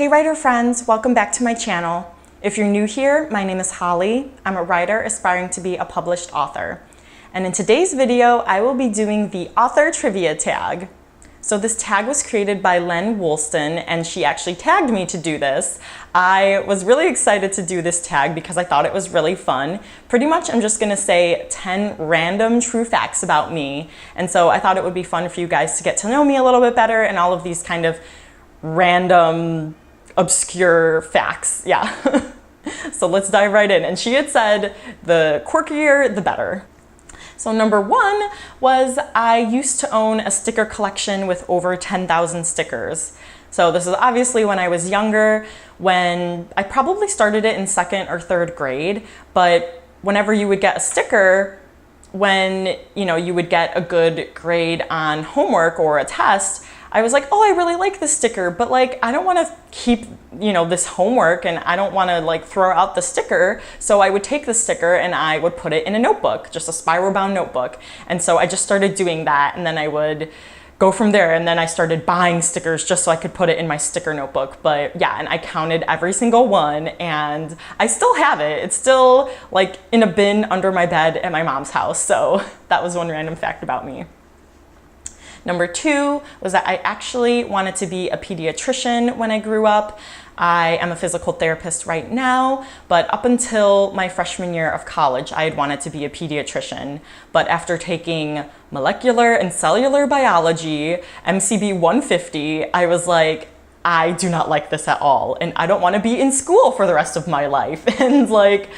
Hey writer friends, welcome back to my channel. If you're new here, my name is Holly. I'm a writer aspiring to be a published author. And in today's video, I will be doing the author trivia tag. So this tag was created by Len Woolston, and she actually tagged me to do this. I was really excited to do this tag because I thought it was really fun. Pretty much I'm just gonna say 10 random true facts about me. And so I thought it would be fun for you guys to get to know me a little bit better and all of these kind of random, obscure facts, yeah. So let's dive right in. And she had said the quirkier, the better. So number one was I used to own a sticker collection with over 10,000 stickers. So this is obviously when I was younger, when I probably started it in 2nd or 3rd grade, but whenever you would get a sticker, when you would get a good grade on homework or a test, I was like, oh, I really like this sticker, but like, I don't want to keep, this homework, and I don't want to like throw out the sticker. So I would take the sticker and I would put it in a notebook, just a spiral bound notebook. And so I just started doing that, and then I would go from there. And then I started buying stickers just so I could put it in my sticker notebook. But yeah, and I counted every single one, and I still have it. It's still like in a bin under my bed at my mom's house. So that was one random fact about me. Number two was that I actually wanted to be a pediatrician when I grew up. I am a physical therapist right now, but up until my freshman year of college, I had wanted to be a pediatrician. But after taking molecular and cellular biology, MCB 150, I was like, I do not like this at all, and I don't want to be in school for the rest of my life. And like,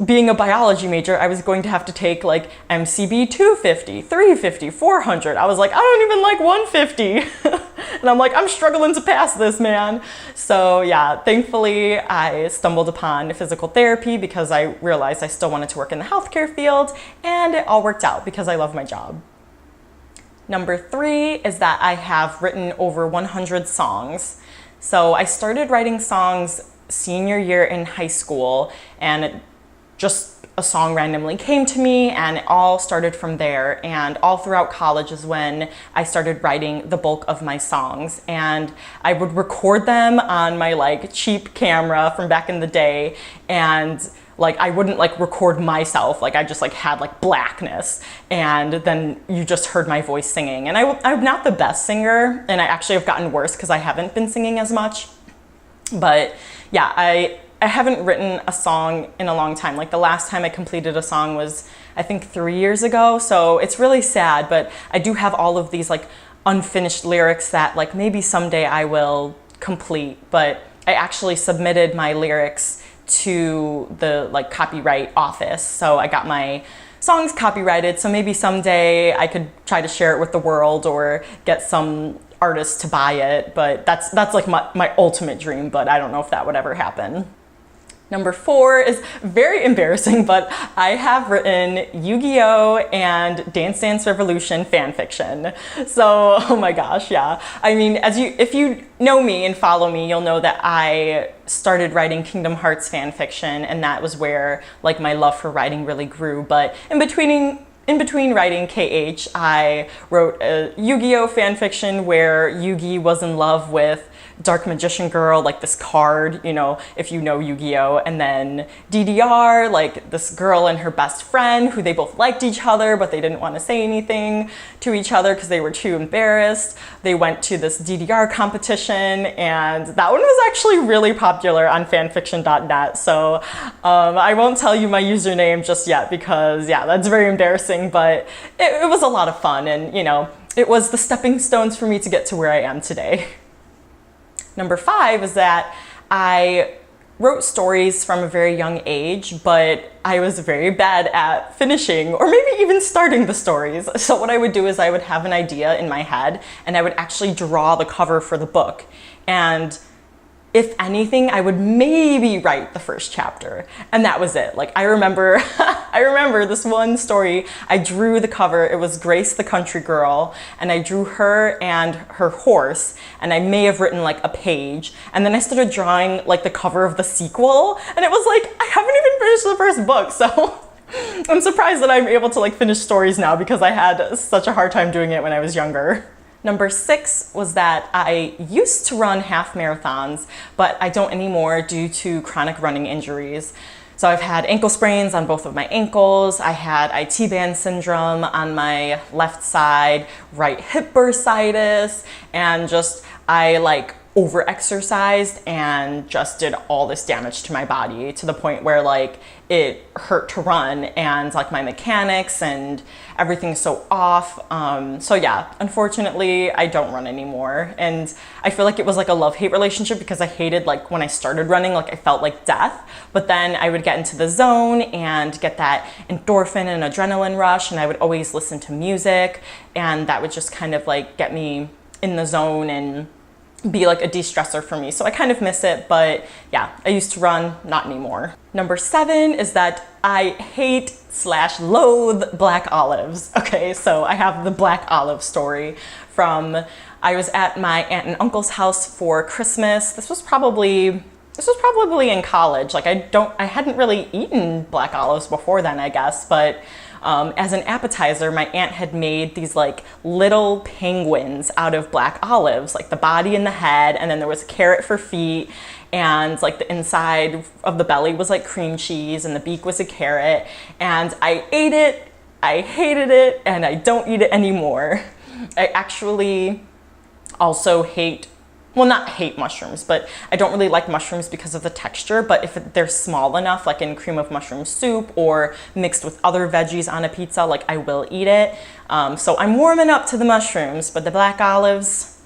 being a biology major, I was going to have to take like MCB 250, 350, 400. I was like, I don't even like 150. And I'm like, I'm struggling to pass this, man. So yeah, thankfully I stumbled upon physical therapy because I realized I still wanted to work in the healthcare field, and it all worked out because I love my job. Number three is that I have written over 100 songs. So I started writing songs senior year in high school, and just a song randomly came to me, and it all started from there. And all throughout college is when I started writing the bulk of my songs, and I would record them on my like cheap camera from back in the day, and like I wouldn't like record myself, like I just like had like blackness, and then you just heard my voice singing. And I'm not the best singer, and I actually have gotten worse because I haven't been singing as much. But yeah, I haven't written a song in a long time. Like the last time I completed a song was, I think, 3 years ago. So it's really sad, but I do have all of these like unfinished lyrics that like maybe someday I will complete. But I actually submitted my lyrics to the like copyright office. So I got my songs copyrighted. So maybe someday I could try to share it with the world or get some artists to buy it. But that's like my ultimate dream, but I don't know if that would ever happen. Number four is very embarrassing, but I have written Yu-Gi-Oh! And Dance Dance Revolution fan fiction. So, oh my gosh, yeah. I mean, if you know me and follow me, you'll know that I started writing Kingdom Hearts fan fiction, and that was where like my love for writing really grew. But in between writing KH, I wrote a Yu-Gi-Oh! Fan fiction where Yugi was in love with Dark Magician Girl, like this card, if you know Yu-Gi-Oh! And then DDR, like this girl and her best friend who they both liked each other, but they didn't want to say anything to each other because they were too embarrassed. They went to this DDR competition, and that one was actually really popular on fanfiction.net. So I won't tell you my username just yet because yeah, that's very embarrassing, but it was a lot of fun, and it was the stepping stones for me to get to where I am today. Number five is that I wrote stories from a very young age, but I was very bad at finishing or maybe even starting the stories. So what I would do is I would have an idea in my head, and I would actually draw the cover for the book. And if anything, I would maybe write the first chapter, and that was it. Like I remember this one story. I drew the cover. It was Grace the Country Girl, and I drew her and her horse, and I may have written like a page, and then I started drawing like the cover of the sequel, and it was like, I haven't even finished the first book. So I'm surprised that I'm able to like finish stories now because I had such a hard time doing it when I was younger. Number 6 was that I used to run half marathons, but I don't anymore due to chronic running injuries. So I've had ankle sprains on both of my ankles. I had IT band syndrome on my left side, right hip bursitis, and just I like over-exercised and just did all this damage to my body to the point where like it hurt to run, and like my mechanics and everything's so off. So yeah, unfortunately I don't run anymore, and I feel like it was like a love-hate relationship because I hated like when I started running, like I felt like death, but then I would get into the zone and get that endorphin and adrenaline rush, and I would always listen to music, and that would just kind of like get me in the zone and be like a de-stressor for me. So I kind of miss it, but yeah, I used to run, not anymore. Number 7 is that I hate/loathe black olives. Okay, so I have the black olive story from, I was at my aunt and uncle's house for Christmas. This was probably in college. Like I hadn't really eaten black olives before then, I guess, but as an appetizer, my aunt had made these like little penguins out of black olives, like the body and the head, and then there was a carrot for feet, and like the inside of the belly was like cream cheese, and the beak was a carrot, and I ate it, I hated it, and I don't eat it anymore. I actually also hate, well, not hate mushrooms, but I don't really like mushrooms because of the texture, but if they're small enough, like in cream of mushroom soup or mixed with other veggies on a pizza, like I will eat it. So I'm warming up to the mushrooms, but the black olives,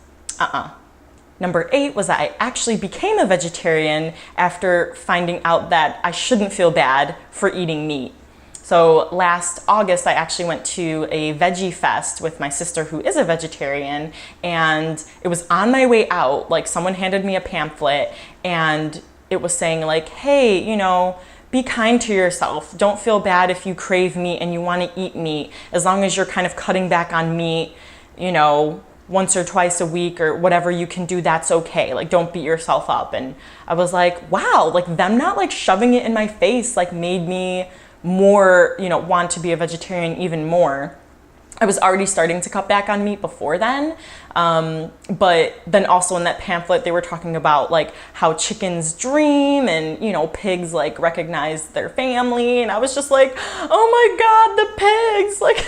Number 8 was that I actually became a vegetarian after finding out that I shouldn't feel bad for eating meat. So last August, I actually went to a veggie fest with my sister who is a vegetarian, and it was on my way out, like someone handed me a pamphlet and it was saying like, hey, you know, be kind to yourself. Don't feel bad if you crave meat and you want to eat meat, as long as you're kind of cutting back on meat, you know, once or twice a week or whatever you can do, that's okay. Like, don't beat yourself up. And I was like, wow, like them not like shoving it in my face like made me more, you know, want to be a vegetarian even more. I was already starting to cut back on meat before then, but then also in that pamphlet they were talking about like how chickens dream and, you know, pigs like recognize their family, and I was just like, oh my god, the pigs, like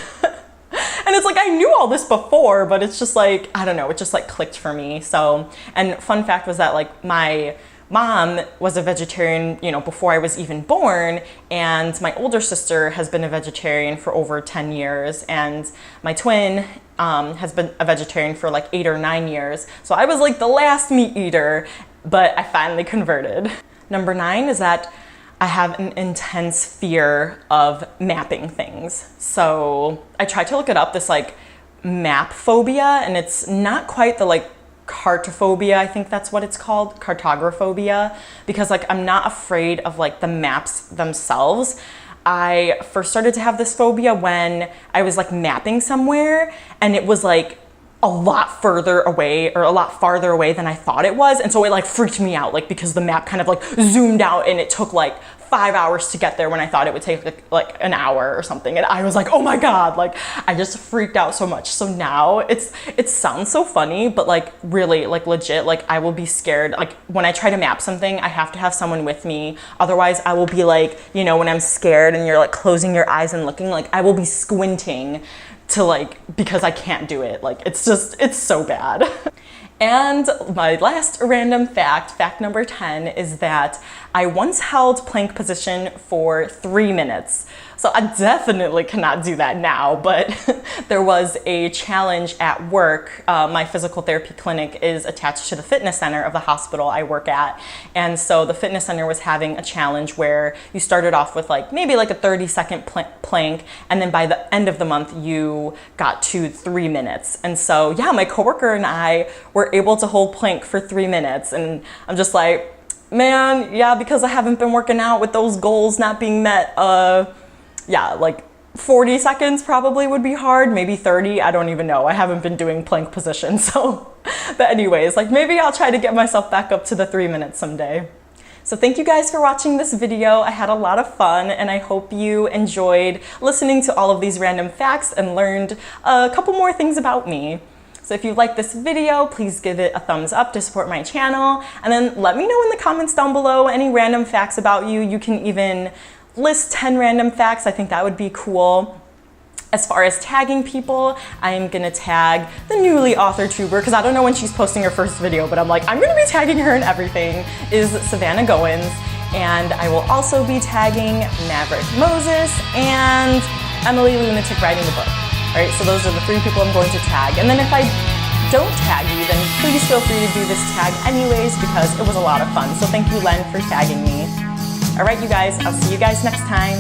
and it's like I knew all this before, but it's just like, I don't know, it just like clicked for me. So, and fun fact was that like my mom was a vegetarian, you know, before I was even born, and my older sister has been a vegetarian for over 10 years, and my twin has been a vegetarian for like 8 or 9 years. So I was like the last meat eater, but I finally converted. Number 9 is that I have an intense fear of mapping things. So I tried to look it up, this like map phobia, and it's not quite the like cartophobia, I think that's what it's called, cartographobia, because like I'm not afraid of like the maps themselves. I first started to have this phobia when I was like mapping somewhere and it was like a lot further away or a lot farther away than I thought it was, and so it like freaked me out, like because the map kind of like zoomed out and it took like 5 hours to get there when I thought it would take like an hour or something, and I was like, oh my god, like I just freaked out so much. So now it sounds so funny, but like really, like legit, like I will be scared. Like when I try to map something, I have to have someone with me, otherwise I will be like, you know, when I'm scared and you're like closing your eyes and looking, like I will be squinting to like, because I can't do it. Like it's so bad. And my last random fact number 10, is that I once held plank position for 3 minutes. So I definitely cannot do that now, but there was a challenge at work. My physical therapy clinic is attached to the fitness center of the hospital I work at. And so the fitness center was having a challenge where you started off with like maybe like a 30-second plank, and then by the end of the month you got to 3 minutes. And so yeah, my coworker and I were able to hold plank for 3 minutes, and I'm just like, man, yeah, because I haven't been working out with those goals not being met, yeah, like 40 seconds probably would be hard, maybe 30, I don't even know. I haven't been doing plank position, so, but anyways, like maybe I'll try to get myself back up to the 3 minutes someday. So thank you guys for watching this video. I had a lot of fun, and I hope you enjoyed listening to all of these random facts and learned a couple more things about me. So if you like this video, please give it a thumbs up to support my channel. And then let me know in the comments down below any random facts about you. You can even list 10 random facts. I think that would be cool. As far as tagging people, I am gonna tag the newly authortuber, because I don't know when she's posting her first video, but I'm like, I'm gonna be tagging her in everything, is Savannah Goins. And I will also be tagging Maverick Moses and Emily Lunatic writing the book. All right, so those are the 3 people I'm going to tag. And then if I don't tag you, then please feel free to do this tag anyways, because it was a lot of fun. So thank you, Len, for tagging me. All right, you guys, I'll see you guys next time.